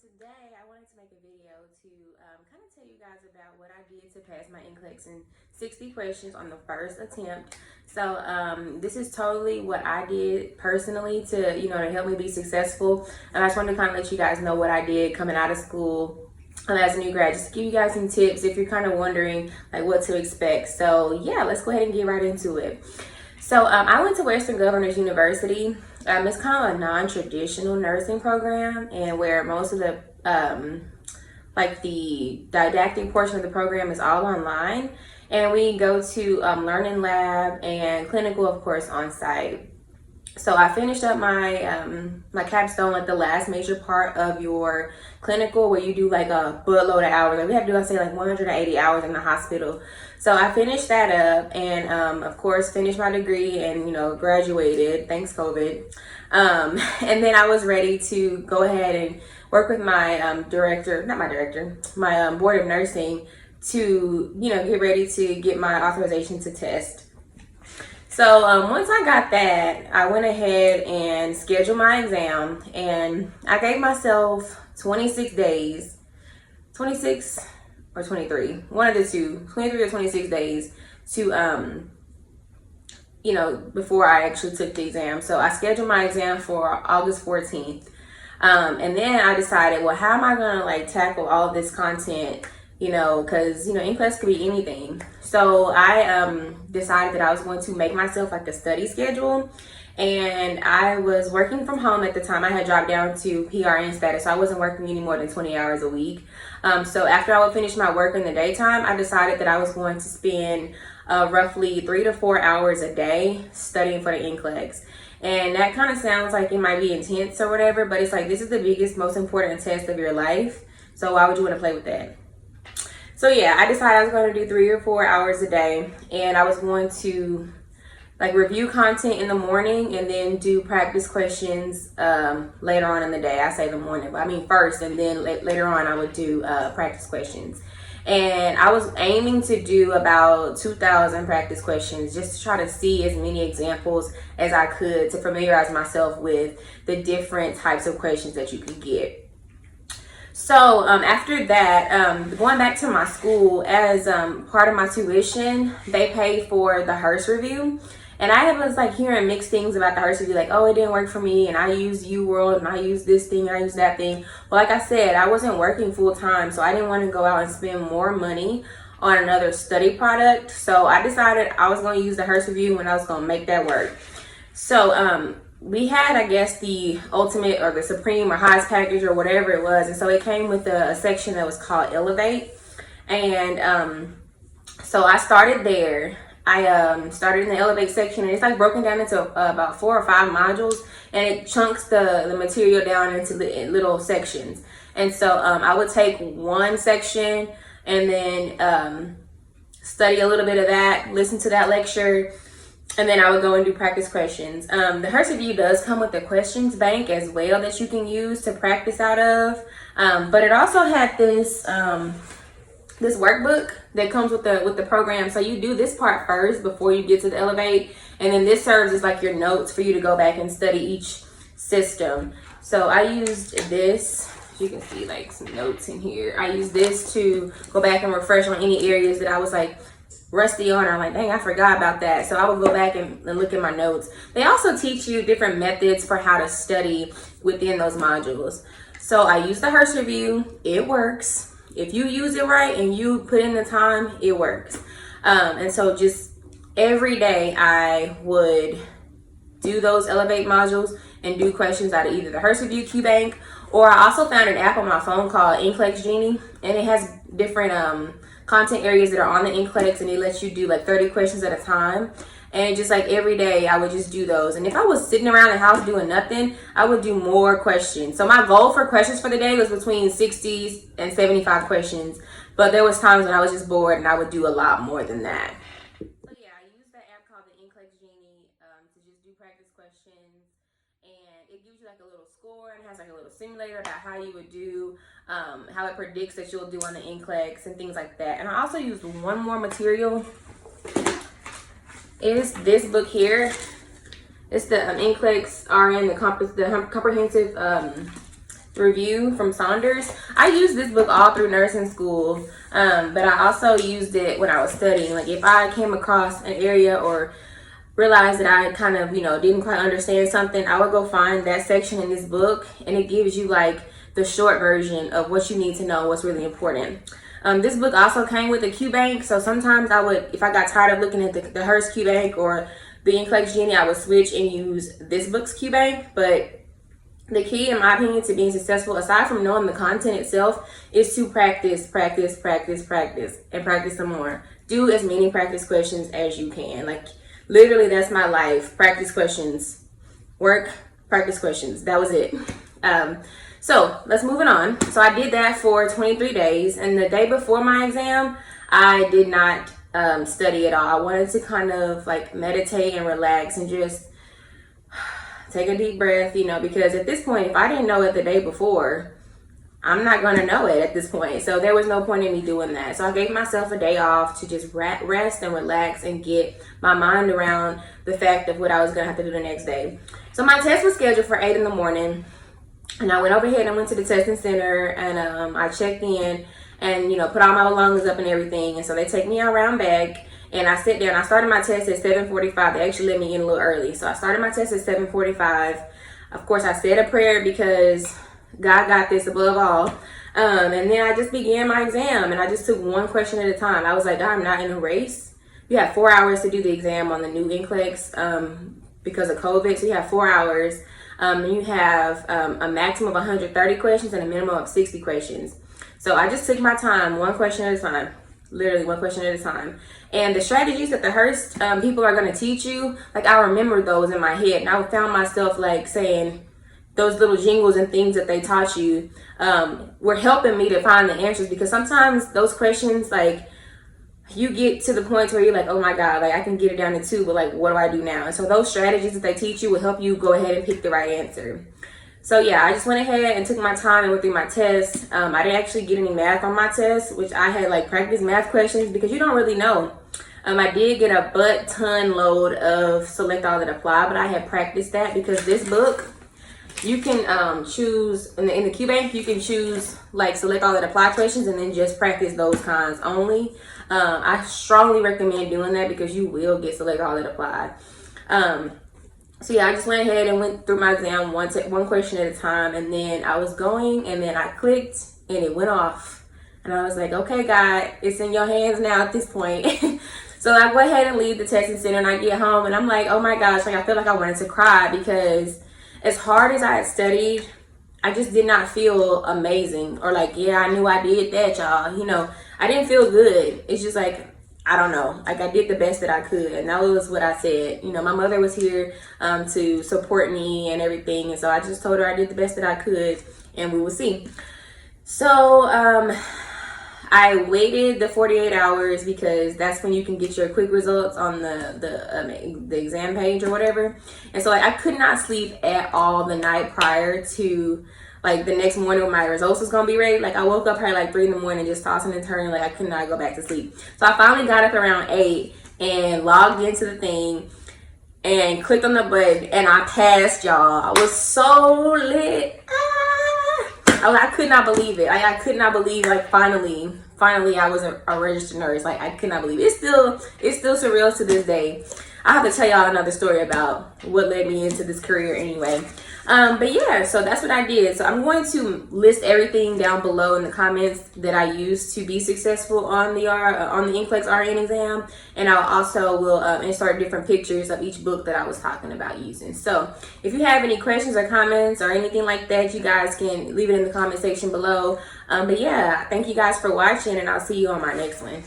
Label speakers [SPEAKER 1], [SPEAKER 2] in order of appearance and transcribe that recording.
[SPEAKER 1] Today I wanted to make a video to kind of tell you guys about what I did to pass my NCLEX in 60 questions on the first attempt. So this is totally what I did personally to, to help me be successful. And I just wanted to kind of let you guys know what I did coming out of school as a new grad, just to give you guys some tips if you're kind of wondering like what to expect. So yeah, let's go ahead and get right into it. So I went to Western Governors University. It's kind of a non-traditional nursing program, and where most of the like the didactic portion of the program is all online, and we go to learning lab and clinical, of course, on site. So I finished up my my capstone, like the last major part of your clinical, where you do like a buttload of hours. Like we had to do, I say, like 180 hours in the hospital. So I finished that up, and of course finished my degree, and graduated. Thanks COVID. And then I was ready to go ahead and work with my my board of nursing to get ready to get my authorization to test. So once I got that, I went ahead and scheduled my exam, and I gave myself 26 days, 26 or 23, one of the two, 23 or 26 days to, before I actually took the exam. So I scheduled my exam for August 14th. And then I decided, well, how am I going to like tackle all of this content? Because NCLEX could be anything. So I decided that I was going to make myself like a study schedule, and I was working from home at the time. I had dropped down to PRN status, so I wasn't working any more than 20 hours a week. So after I would finish my work in the daytime, I decided that I was going to spend roughly 3 to 4 hours a day studying for the NCLEX. And that kind of sounds like it might be intense or whatever, but it's like, this is the biggest, most important test of your life. So why would you want to play with that? So yeah, I decided I was going to do 3 or 4 hours a day, and I was going to like review content in the morning and then do practice questions later on in the day. I say the morning, but I mean first, and then later on I would do practice questions. And I was aiming to do about 2,000 practice questions, just to try to see as many examples as I could to familiarize myself with the different types of questions that you could get. So after that, going back to my school, as part of my tuition, they paid for the Hurst review. And I was like hearing mixed things about the Hurst review, like, oh, it didn't work for me, and I used UWorld, and I used this thing, and I used that thing. Well, like I said, I wasn't working full time, so I didn't want to go out and spend more money on another study product. So I decided I was going to use the Hurst review, and I was going to make that work. So we had, I guess, the ultimate or the supreme or highest package or whatever it was. And so it came with a section that was called Elevate. And so I started there. I started in the Elevate section, and it's like broken down into about 4 or 5 modules, and it chunks the material down into little sections. And so I would take one section and then study a little bit of that, listen to that lecture, and then I would go and do practice questions. The Hurst review does come with a questions bank as well that you can use to practice out of. But it also had this this workbook that comes with the program. So you do this part first before you get to the Elevate, and then this serves as like your notes for you to go back and study each system. So I used this. You can see like some notes in here. I used this to go back and refresh on any areas that I was like rusty on, or like, dang, I forgot about that. So I would go back and look at my notes. They also teach you different methods for how to study within those modules. So I use the Hurst review. It works. If you use it right and you put in the time, it works. And so just every day I would do those Elevate modules and do questions out of either the Hurst review, Qbank, or I also found an app on my phone called NCLEX Genie, and it has different content areas that are on the NCLEX, and it lets you do like 30 questions at a time. And just like every day I would just do those. And if I was sitting around the house doing nothing, I would do more questions. So my goal for questions for the day was between 60 and 75 questions, but there was times when I was just bored and I would do a lot more than that. So yeah, I used that app called the NCLEX Genie to just do practice questions, and it gives you like a little score, and it has like a little simulator about how you would do, how it predicts that you'll do on the NCLEX and things like that. And I also used one more material. Is this book here. It's the NCLEX-RN, the comprehensive review from Saunders. I used this book all through nursing school, but I also used it when I was studying. Like if I came across an area or realized that I kind of, didn't quite understand something, I would go find that section in this book, and it gives you like the short version of what you need to know, what's really important. This book also came with a Qbank, so sometimes I would, if I got tired of looking at the Hurst Qbank or the NCLEX Genie, I would switch and use this book's Qbank. But the key, in my opinion, to being successful, aside from knowing the content itself, is to practice, practice, practice, practice, and practice some more. Do as many practice questions as you can. Like, literally, that's my life. Practice questions. Work, practice questions. That was it. So let's move it on. So I did that for 23 days. And the day before my exam, I did not study at all. I wanted to kind of like meditate and relax and just take a deep breath, because at this point, if I didn't know it the day before, I'm not going to know it at this point. So there was no point in me doing that. So I gave myself a day off to just rest and relax and get my mind around the fact of what I was going to have to do the next day. So my test was scheduled for 8 in the morning. And I went over ahead and went to the testing center, and I checked in and, put all my belongings up and everything. And so they take me around back. And I sit down. I started my test at 7:45. They actually let me in a little early. So I started my test at 7:45. Of course, I said a prayer because God got this above all. And then I just began my exam. And I just took one question at a time. I was like, I'm not in a race. You have 4 hours to do the exam on the new NCLEX because of COVID. So you have 4 hours. You have a maximum of 130 questions and a minimum of 60 questions. So I just took my time, one question at a time. Literally one question at a time. And the strategies that the Hurst people are going to teach you, like I remember those in my head. And I found myself like saying those little jingles and things that they taught you were helping me to find the answers. Because sometimes those questions, like you get to the point where you're like, oh my God, like I can get it down to 2, but like what do I do now? And so those strategies that they teach you will help you go ahead and pick the right answer. So yeah, I just went ahead and took my time and went through my test. I didn't actually get any math on my test, which I had like practice math questions because you don't really know. I did get a butt-ton load of select all that apply, but I had practiced that because this book, you can choose, in the Qbank, you can choose like select all that apply questions and then just practice those kinds only. I strongly recommend doing that because you will get select all that apply. So yeah, I just went ahead and went through my exam one question at a time, and then I was going, and then I clicked, and it went off. And I was like, okay, God, it's in your hands now at this point. So I go ahead and leave the testing center, and I get home, and I'm like, oh my gosh, like I feel like I wanted to cry because as hard as I had studied, I just did not feel amazing. Or like, yeah, I knew I did that, y'all. I didn't feel good. It's just like, I don't know, like I did the best that I could, and that was what I said. My mother was here to support me and everything, and so I just told her I did the best that I could, and we will see. So I waited the 48 hours because that's when you can get your quick results on the exam page or whatever. And so like I could not sleep at all the night prior to like the next morning when my results was gonna be ready. Like I woke up probably like 3 in the morning just tossing and turning, like I could not go back to sleep. So I finally got up around 8 and logged into the thing and clicked on the button, and I passed, y'all. I was so lit. I could not believe it. I could not believe like finally I was a registered nurse. Like I could not believe it. It's still surreal to this day. I have to tell y'all another story about what led me into this career anyway. But yeah, so that's what I did. So I'm going to list everything down below in the comments that I used to be successful on the NCLEX-RN exam, and I also will insert different pictures of each book that I was talking about using. So if you have any questions or comments or anything like that, you guys can leave it in the comment section below. But yeah, thank you guys for watching, and I'll see you on my next one.